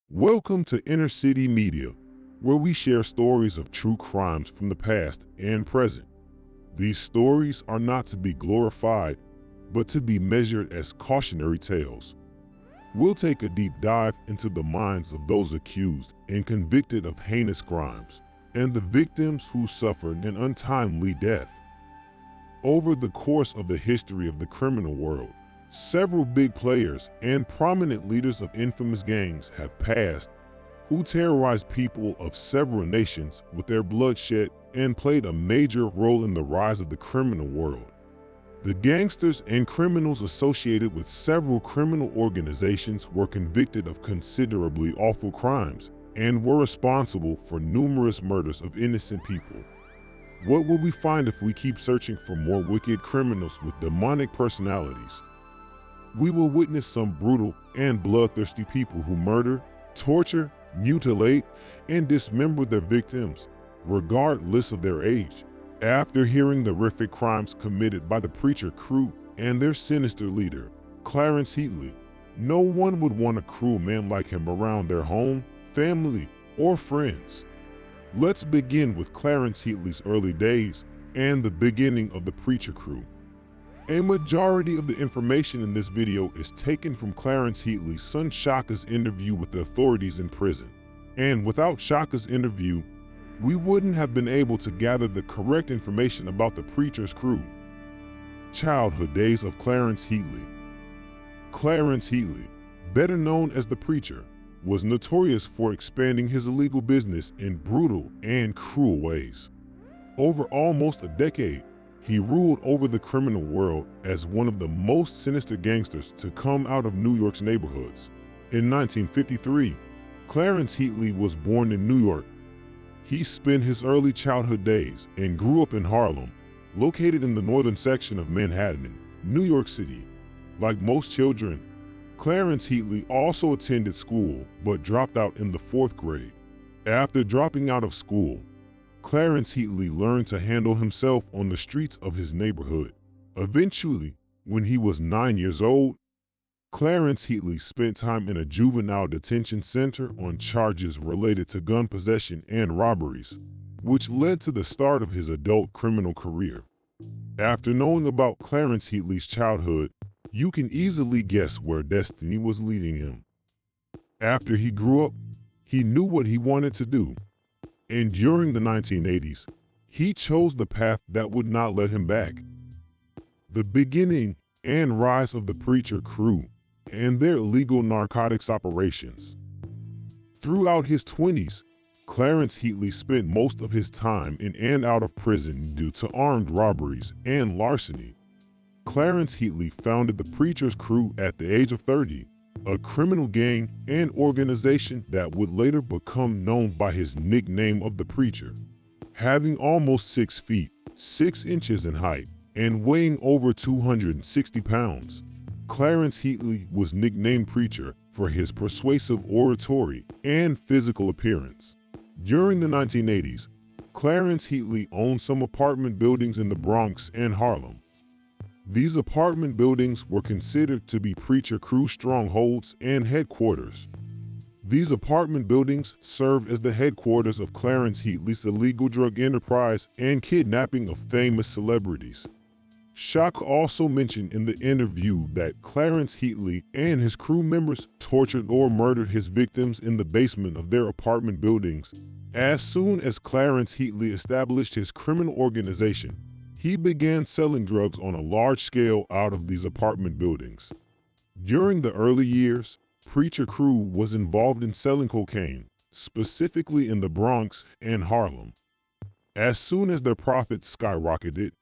Welcome to Inner City Media, where we share stories of true crimes from the past and present. These stories are not to be glorified, but to be measured as cautionary tales. We'll take a deep dive into the minds of those accused and convicted of heinous crimes, and the victims who suffered an untimely death. Over the course of the history of the criminal world, several big players and prominent leaders of infamous gangs have passed, who terrorized people of several nations with their bloodshed and played a major role in the rise of the criminal world. The gangsters and criminals associated with several criminal organizations were convicted of considerably awful crimes and were responsible for numerous murders of innocent people. What will we find if we keep searching for more wicked criminals with demonic personalities? We will witness some brutal and bloodthirsty people who murder, torture, mutilate, and dismember their victims, regardless of their age. After hearing the horrific crimes committed by the Preacher crew and their sinister leader, Clarence Heatley, no one would want a cruel man like him around their home, family, or friends. Let's begin with Clarence Heatley's early days and the beginning of the Preacher crew. A majority of the information in this video is taken from Clarence Heatley's son SHOTTA's interview with the authorities in prison. And without SHOTTA's interview, we wouldn't have been able to gather the correct information about the Preacher's crew. Childhood days of Clarence Heatley. Clarence Heatley, better known as the Preacher, was notorious for expanding his illegal business in brutal and cruel ways. Over almost a decade, he ruled over the criminal world as one of the most sinister gangsters to come out of New York's neighborhoods. In 1953, Clarence Heatley was born in New York. He spent his early childhood days and grew up in Harlem, located in the northern section of Manhattan, New York City. Like most children, Clarence Heatley also attended school but dropped out in the 4th grade. After dropping out of school, Clarence Heatley learned to handle himself on the streets of his neighborhood. Eventually, when he was 9 years old, Clarence Heatley spent time in a juvenile detention center on charges related to gun possession and robberies, which led to the start of his adult criminal career. After knowing about Clarence Heatley's childhood, you can easily guess where destiny was leading him. After he grew up, he knew what he wanted to do. And during the 1980s, he chose the path that would not let him back. The beginning and rise of the Preacher crew and their illegal narcotics operations. Throughout his 20s, Clarence Heatley spent most of his time in and out of prison due to armed robberies and larceny. Clarence Heatley founded the Preacher's crew at the age of 30, a criminal gang and organization that would later become known by his nickname of the Preacher. Having almost 6 feet, 6 inches in height, and weighing over 260 pounds, Clarence Heatley was nicknamed Preacher for his persuasive oratory and physical appearance. During the 1980s, Clarence Heatley owned some apartment buildings in the Bronx and Harlem. These apartment buildings were considered to be Preacher crew strongholds and headquarters. These apartment buildings served as the headquarters of Clarence Heatley's illegal drug enterprise and kidnapping of famous celebrities. SHOTTA also mentioned in the interview that Clarence Heatley and his crew members tortured or murdered his victims in the basement of their apartment buildings. As soon as Clarence Heatley established his criminal organization, he began selling drugs on a large scale out of these apartment buildings. During the early years, Preacher crew was involved in selling cocaine, specifically in the Bronx and Harlem. As soon as their profits skyrocketed,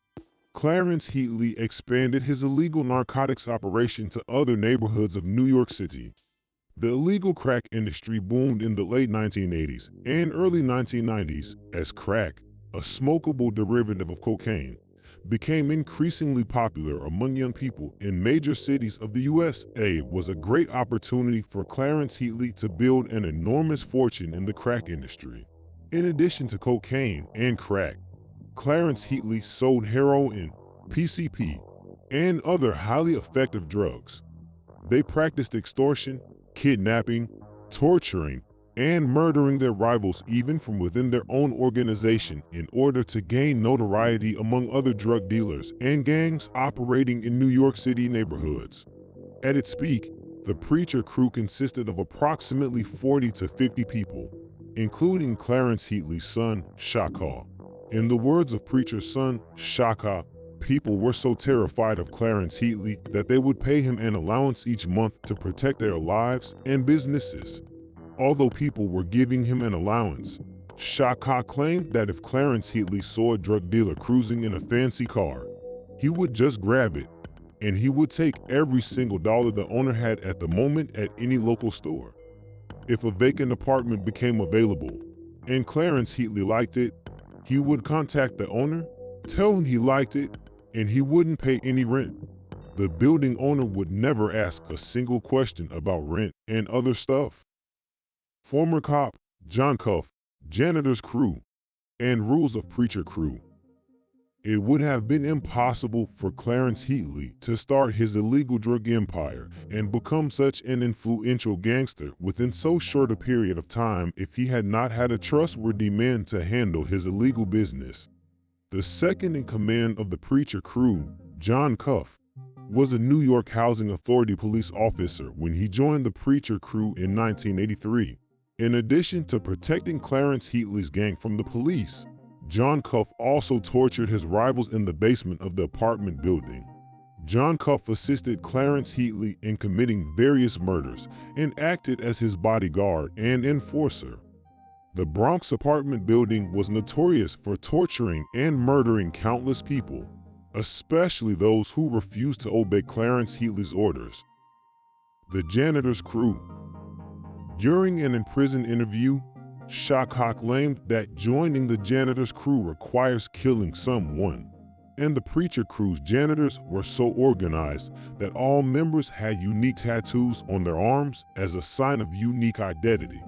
Clarence Heatley expanded his illegal narcotics operation to other neighborhoods of New York City. The illegal crack industry boomed in the late 1980s and early 1990s as crack, a smokable derivative of cocaine, became increasingly popular among young people in major cities of the USA. Was a great opportunity for Clarence Heatley to build an enormous fortune in the crack industry. In addition to cocaine and crack, Clarence Heatley sold heroin, PCP, and other highly effective drugs. They practiced extortion, kidnapping, torturing, and murdering their rivals even from within their own organization in order to gain notoriety among other drug dealers and gangs operating in New York City neighborhoods. At its peak, the Preacher crew consisted of approximately 40 to 50 people, including Clarence Heatley's son, SHOTTA. In the words of Preacher's son, SHOTTA, people were so terrified of Clarence Heatley that they would pay him an allowance each month to protect their lives and businesses. Although people were giving him an allowance, SHOTTA claimed that if Clarence Heatley saw a drug dealer cruising in a fancy car, he would just grab it, and he would take every single dollar the owner had at the moment at any local store. If a vacant apartment became available, and Clarence Heatley liked it, he would contact the owner, tell him he liked it, and he wouldn't pay any rent. The building owner would never ask a single question about rent and other stuff. Former cop, John Cuff, Janitor's crew, and rules of Preacher crew. It would have been impossible for Clarence Heatley to start his illegal drug empire and become such an influential gangster within so short a period of time if he had not had a trustworthy man to handle his illegal business. The second in command of the Preacher crew, John Cuff, was a New York Housing Authority police officer when he joined the Preacher crew in 1983. In addition to protecting Clarence Heatley's gang from the police, John Cuff also tortured his rivals in the basement of the apartment building. John Cuff assisted Clarence Heatley in committing various murders and acted as his bodyguard and enforcer. The Bronx apartment building was notorious for torturing and murdering countless people, especially those who refused to obey Clarence Heatley's orders. The Janitor's crew. During an in-prison interview, SHOTTA claimed that joining the Janitor's crew requires killing someone, and the Preacher crew's janitors were so organized that all members had unique tattoos on their arms as a sign of unique identity.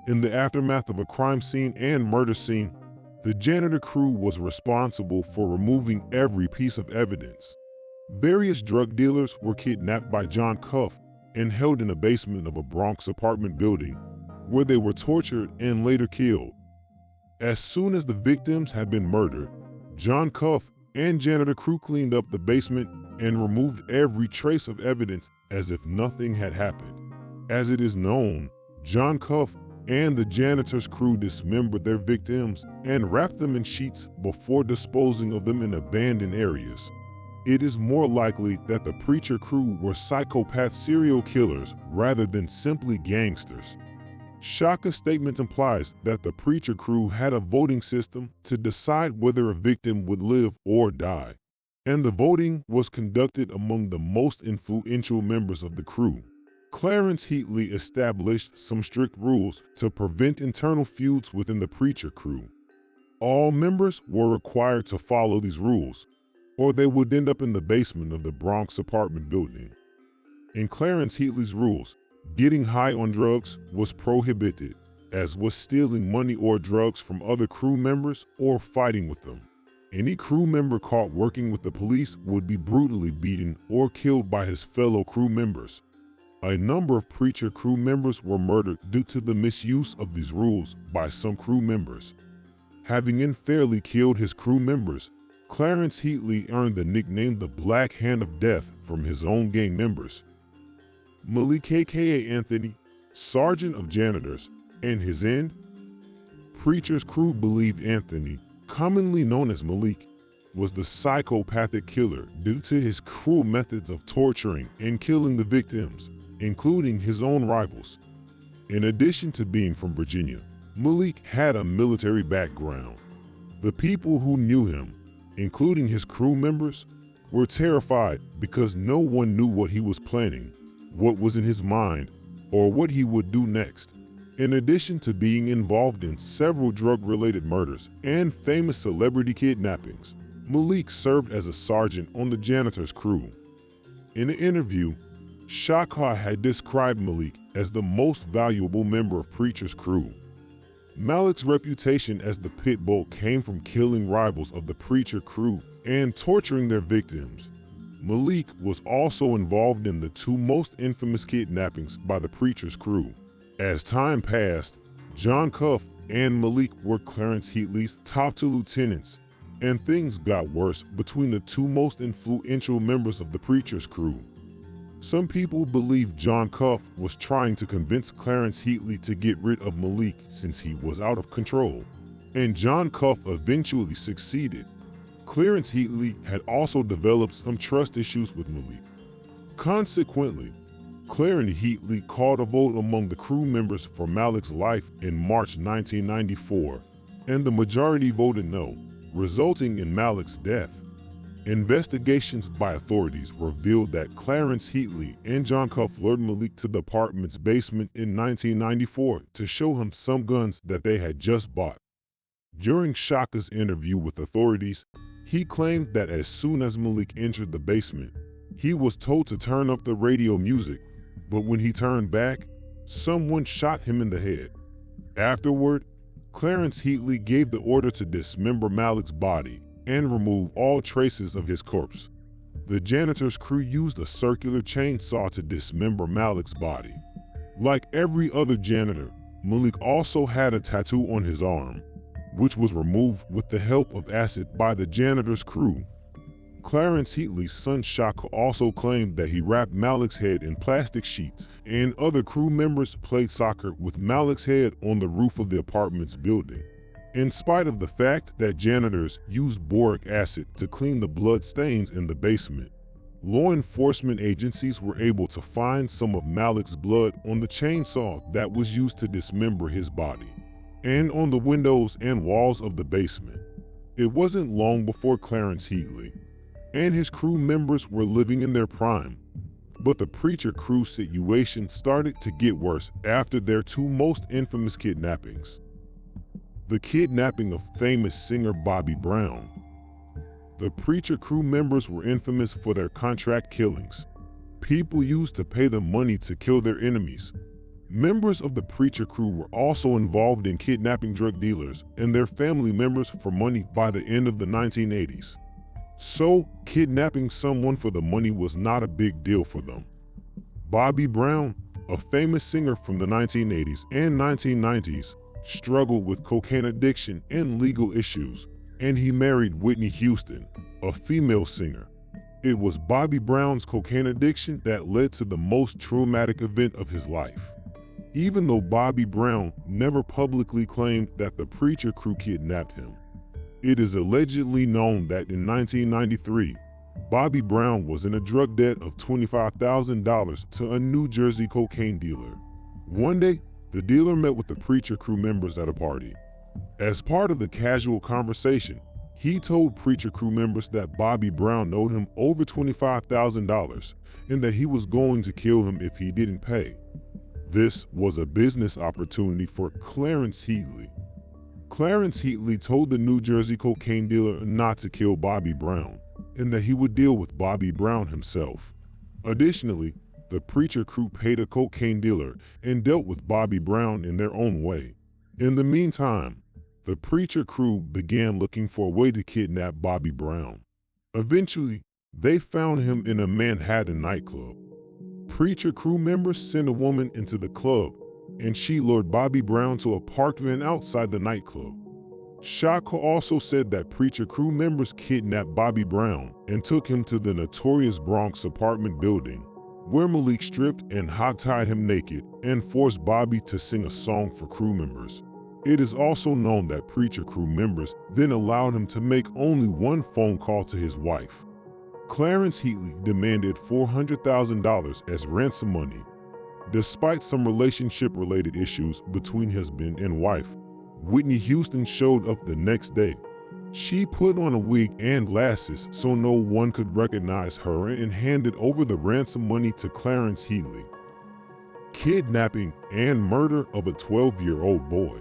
In the aftermath of a crime scene and murder scene, the Janitor crew was responsible for removing every piece of evidence. Various drug dealers were kidnapped by John Cuff and held in the basement of a Bronx apartment building, where they were tortured and later killed. As soon as the victims had been murdered, John Cuff and Janitor crew cleaned up the basement and removed every trace of evidence as if nothing had happened. As it is known, John Cuff and the Janitor's crew dismembered their victims and wrapped them in sheets before disposing of them in abandoned areas. It is more likely that the Preacher crew were psychopath serial killers rather than simply gangsters. SHOTTA's statement implies that the Preacher crew had a voting system to decide whether a victim would live or die, and the voting was conducted among the most influential members of the crew. Clarence Heatley established some strict rules to prevent internal feuds within the Preacher crew. All members were required to follow these rules, or they would end up in the basement of the Bronx apartment building. In Clarence Heatley's rules, getting high on drugs was prohibited, as was stealing money or drugs from other crew members or fighting with them. Any crew member caught working with the police would be brutally beaten or killed by his fellow crew members. A number of Preacher crew members were murdered due to the misuse of these rules by some crew members. Having unfairly killed his crew members, Clarence Heatley earned the nickname the Black Hand of Death from his own gang members. Malik AKA Anthony, Sergeant of Janitors, and his end? Preacher's crew believed Anthony, commonly known as Malik, was the psychopathic killer due to his cruel methods of torturing and killing the victims, including his own rivals. In addition to being from Virginia, Malik had a military background. The people who knew him, including his crew members, were terrified because no one knew what he was planning, what was in his mind, or what he would do next. In addition to being involved in several drug-related murders and famous celebrity kidnappings, Malik served as a sergeant on the janitor's crew. In an interview, SHOTTA had described Malik as the most valuable member of Preacher's crew. Malik's reputation as the pit bull came from killing rivals of the Preacher crew and torturing their victims. Malik was also involved in the two most infamous kidnappings by the Preacher's crew. As time passed, John Cuff and Malik were Clarence Heatley's top two lieutenants, and things got worse between the two most influential members of the Preacher's crew. Some people believe John Cuff was trying to convince Clarence Heatley to get rid of Malik since he was out of control, and John Cuff eventually succeeded. Clarence Heatley had also developed some trust issues with Malik. Consequently, Clarence Heatley called a vote among the crew members for Malik's life in March 1994, and the majority voted no, resulting in Malik's death. Investigations by authorities revealed that Clarence Heatley and John Cuff lured Malik to the apartment's basement in 1994 to show him some guns that they had just bought. During SHOTTA's interview with authorities, he claimed that as soon as Malik entered the basement, he was told to turn up the radio music, but when he turned back, someone shot him in the head. Afterward, Clarence Heatley gave the order to dismember Malik's body and remove all traces of his corpse. The janitor's crew used a circular chainsaw to dismember Malik's body. Like every other janitor, Malik also had a tattoo on his arm, which was removed with the help of acid by the janitor's crew. Clarence Heatley's son SHOTTA also claimed that he wrapped Malik's head in plastic sheets, and other crew members played soccer with Malik's head on the roof of the apartment's building. In spite of the fact that janitors used boric acid to clean the blood stains in the basement, law enforcement agencies were able to find some of Malik's blood on the chainsaw that was used to dismember his body, and on the windows and walls of the basement. It wasn't long before Clarence Heatley and his crew members were living in their prime, but the Preacher crew situation started to get worse after their two most infamous kidnappings. The kidnapping of famous singer Bobby Brown. The Preacher crew members were infamous for their contract killings. People used to pay them money to kill their enemies. Members of the Preacher crew were also involved in kidnapping drug dealers and their family members for money by the end of the 1980s. So, kidnapping someone for the money was not a big deal for them. Bobby Brown, a famous singer from the 1980s and 1990s, struggled with cocaine addiction and legal issues, and he married Whitney Houston, a female singer. It was Bobby Brown's cocaine addiction that led to the most traumatic event of his life. Even though Bobby Brown never publicly claimed that the Preacher crew kidnapped him, it is allegedly known that in 1993, Bobby Brown was in a drug debt of $25,000 to a New Jersey cocaine dealer. One day, the dealer met with the Preacher crew members at a party. As part of the casual conversation, he told Preacher crew members that Bobby Brown owed him over $25,000 and that he was going to kill him if he didn't pay. This was a business opportunity for Clarence Heatley. Clarence Heatley told the New Jersey cocaine dealer not to kill Bobby Brown and that he would deal with Bobby Brown himself. Additionally, the Preacher crew paid a cocaine dealer and dealt with Bobby Brown in their own way. In the meantime, the Preacher crew began looking for a way to kidnap Bobby Brown. Eventually, they found him in a Manhattan nightclub. Preacher crew members sent a woman into the club, and she lured Bobby Brown to a parked van outside the nightclub. SHOTTA also said that Preacher crew members kidnapped Bobby Brown and took him to the notorious Bronx apartment building, where Malik stripped and hogtied him naked and forced Bobby to sing a song for crew members. It is also known that Preacher crew members then allowed him to make only one phone call to his wife. Clarence Heatley demanded $400,000 as ransom money. Despite some relationship-related issues between husband and wife, Whitney Houston showed up the next day. She put on a wig and glasses so no one could recognize her and handed over the ransom money to Clarence Heatley. kidnapping and murder of a 12-year-old boy.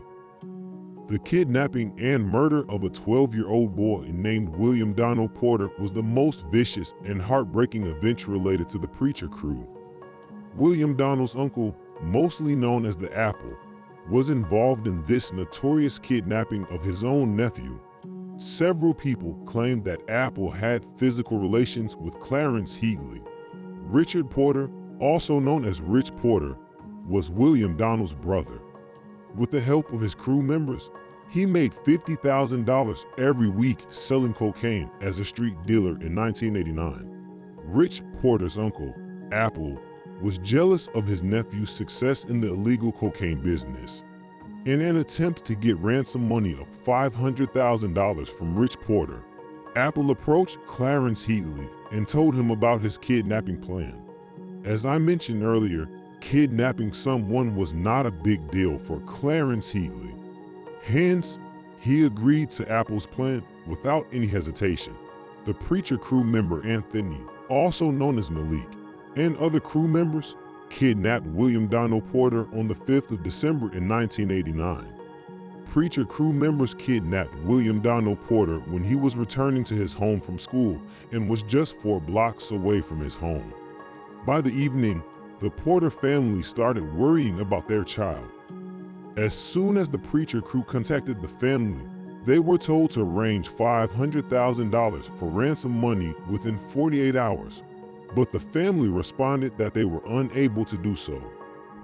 The kidnapping and murder of a 12-year-old boy named William Donald Porter was the most vicious and heartbreaking event related to the Preacher Crew. William Donald's uncle, mostly known as the Apple, was involved in this notorious kidnapping of his own nephew. Several people claimed that Apple had physical relations with Clarence Heatley. Richard Porter, also known as Rich Porter, was William Donald's brother. With the help of his crew members, he made $50,000 every week selling cocaine as a street dealer in 1989. Rich Porter's uncle, Apple, was jealous of his nephew's success in the illegal cocaine business. In an attempt to get ransom money of $500,000 from Rich Porter, Apple approached Clarence Heatley and told him about his kidnapping plan. As I mentioned earlier, kidnapping someone was not a big deal for Clarence Heatley. Hence, he agreed to Apple's plan without any hesitation. The Preacher Crew member Anthony, also known as Malik, and other crew members kidnapped William Donald Porter on the 5th of December in 1989. Preacher Crew members kidnapped William Donald Porter when he was returning to his home from school and was just 4 blocks away from his home. By the evening, the Porter family started worrying about their child. As soon as the Preacher Crew contacted the family, they were told to arrange $500,000 for ransom money within 48 hours, but the family responded that they were unable to do so.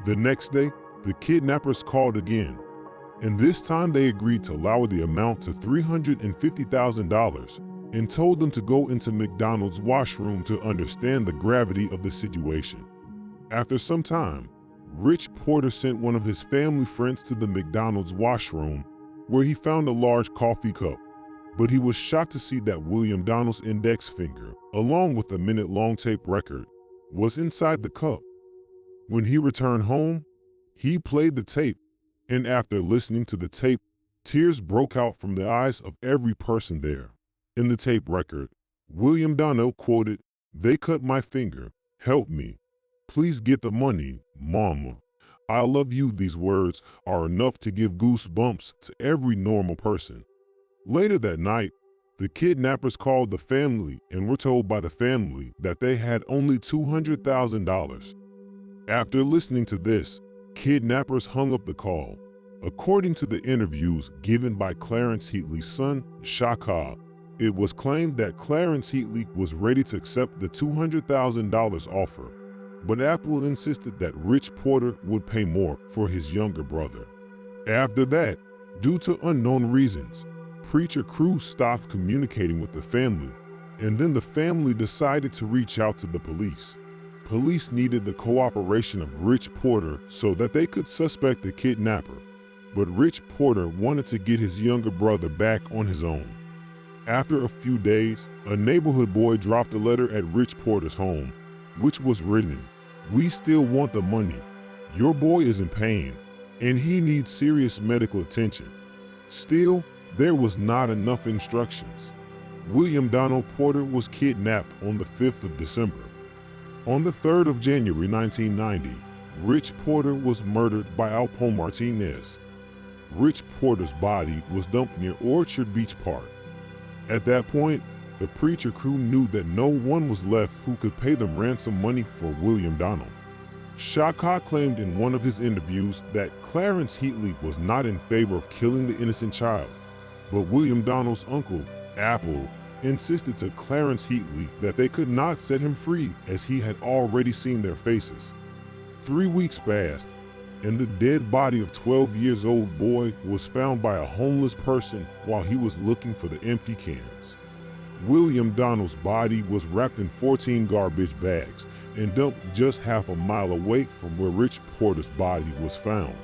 The next day, the kidnappers called again, and this time they agreed to lower the amount to $350,000 and told them to go into McDonald's washroom to understand the gravity of the situation. After some time, Rich Porter sent one of his family friends to the McDonald's washroom, where he found a large coffee cup, but he was shocked to see that William Donald's index finger, along with a minute-long tape record, was inside the cup. When he returned home, he played the tape, and after listening to the tape, tears broke out from the eyes of every person there. In the tape record, William Donald quoted, "They cut my finger, help me. Please get the money, mama. I love you." These words are enough to give goosebumps to every normal person. Later that night, the kidnappers called the family and were told by the family that they had only $200,000. After listening to this, kidnappers hung up the call. According to the interviews given by Clarence Heatley's son, SHOTTA, it was claimed that Clarence Heatley was ready to accept the $200,000 offer, but Apple insisted that Rich Porter would pay more for his younger brother. After that, due to unknown reasons, Preacher Crew stopped communicating with the family, and then the family decided to reach out to the police. Police needed the cooperation of Rich Porter so that they could suspect the kidnapper, but Rich Porter wanted to get his younger brother back on his own. After a few days, a neighborhood boy dropped a letter at Rich Porter's home, which was written, "We still want the money. Your boy is in pain, and he needs serious medical attention." Still, there was not enough instructions. William Donald Porter was kidnapped on the 5th of December. On the 3rd of January 1990, Rich Porter was murdered by Alpo Martinez. Rich Porter's body was dumped near Orchard Beach Park. At that point, the Preacher Crew knew that no one was left who could pay them ransom money for William Donald. SHOTTA claimed in one of his interviews that Clarence Heatley was not in favor of killing the innocent child, but William Donald's uncle, Apple, insisted to Clarence Heatley that they could not set him free as he had already seen their faces. 3 weeks passed, and the dead body of 12-year-old boy was found by a homeless person while he was looking for the empty cans. William Donald's body was wrapped in 14 garbage bags and dumped just half a mile away from where Rich Porter's body was found.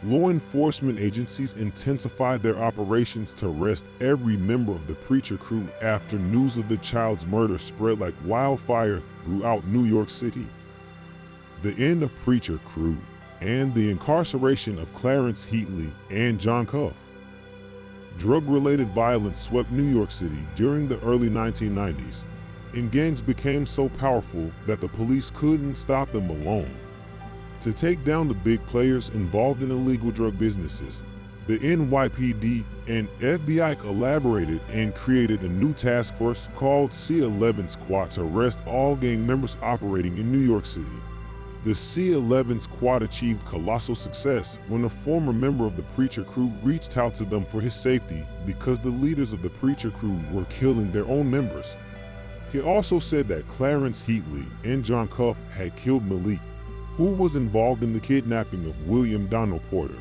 Law enforcement agencies intensified their operations to arrest every member of the Preacher Crew after news of the child's murder spread like wildfire throughout New York City. The end of Preacher Crew and the incarceration of Clarence Heatley and John Cuff. Drug-related violence swept New York City during the early 1990s, and gangs became so powerful that the police couldn't stop them alone. to take down the big players involved in illegal drug businesses. The NYPD and FBI collaborated and created a new task force called C11 Squad to arrest all gang members operating in New York City. The C11 Squad achieved colossal success when a former member of the Preacher crew reached out to them for his safety because the leaders of the Preacher crew were killing their own members. He also said that Clarence Heatley and John Cuff had killed Malik, who was involved in the kidnapping of William Donald Porter.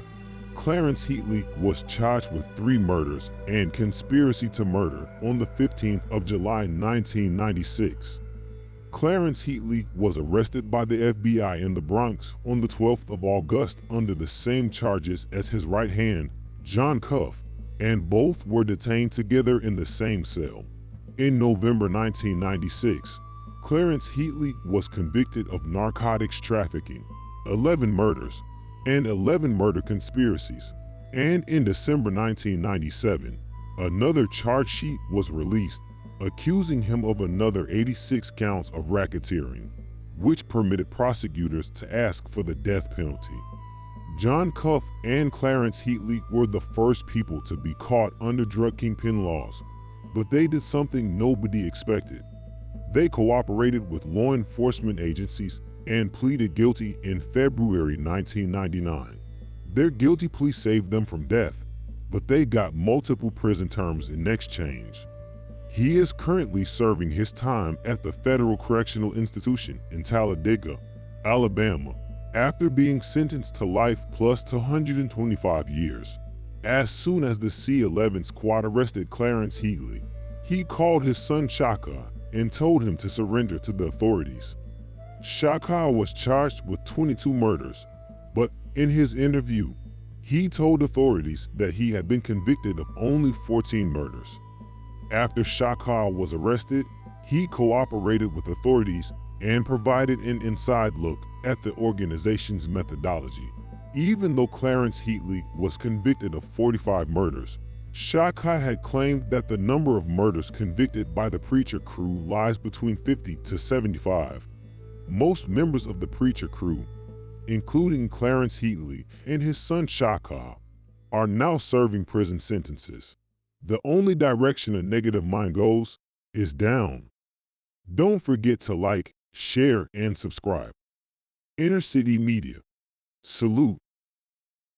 Clarence Heatley was charged with 3 murders and conspiracy to murder on the 15th of July 1996. Clarence Heatley was arrested by the FBI in the Bronx on the 12th of August under the same charges as his right hand, John Cuff, and both were detained together in the same cell. In November 1996, Clarence Heatley was convicted of narcotics trafficking, 11 murders, and 11 murder conspiracies. And in December 1997, another charge sheet was released, accusing him of another 86 counts of racketeering, which permitted prosecutors to ask for the death penalty. John Cuff and Clarence Heatley were the first people to be caught under drug kingpin laws, but they did something nobody expected. They cooperated with law enforcement agencies and pleaded guilty in February 1999. Their guilty plea saved them from death, but they got multiple prison terms in exchange. He is currently serving his time at the Federal Correctional Institution in Talladega, Alabama, after being sentenced to life plus 225 years. As soon as the C11 Squad arrested Clarence Heatley, he called his son SHOTTA and told him to surrender to the authorities. SHOTTA was charged with 22 murders, but in his interview, he told authorities that he had been convicted of only 14 murders. After SHOTTA was arrested, he cooperated with authorities and provided an inside look at the organization's methodology. Even though Clarence Heatley was convicted of 45 murders, SHOTTA had claimed that the number of murders convicted by the Preacher crew lies between 50 to 75. Most members of the Preacher crew, including Clarence Heatley and his son SHOTTA, are now serving prison sentences. The only direction a negative mind goes is down. Don't forget to like, share, and subscribe. Inner City Media. Salute.